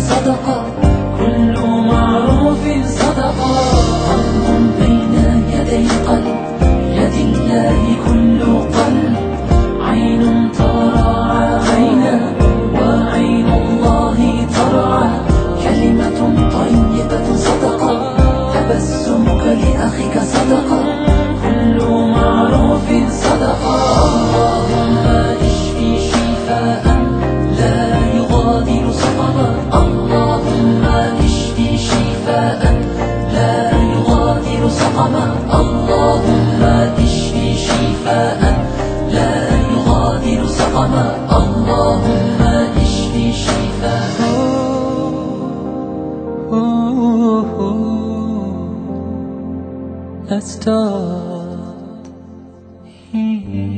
صدقة، كل معروف صدقة. قلب بين يدي قلب، يد الله كل قلب. عين ترعى عينا، وعين الله ترعى. كلمة طيبة صدقة، تبسمك لأخيك صدقة، كل معروف صدقة. اللهم اشفي شفاء لا يغادر سقما، اللهم اشفي شفاء لا يغادر سقما، اللهم اشفي شفاء لا يغادر سقما، اللهم اشفي شفاء. Let's start here.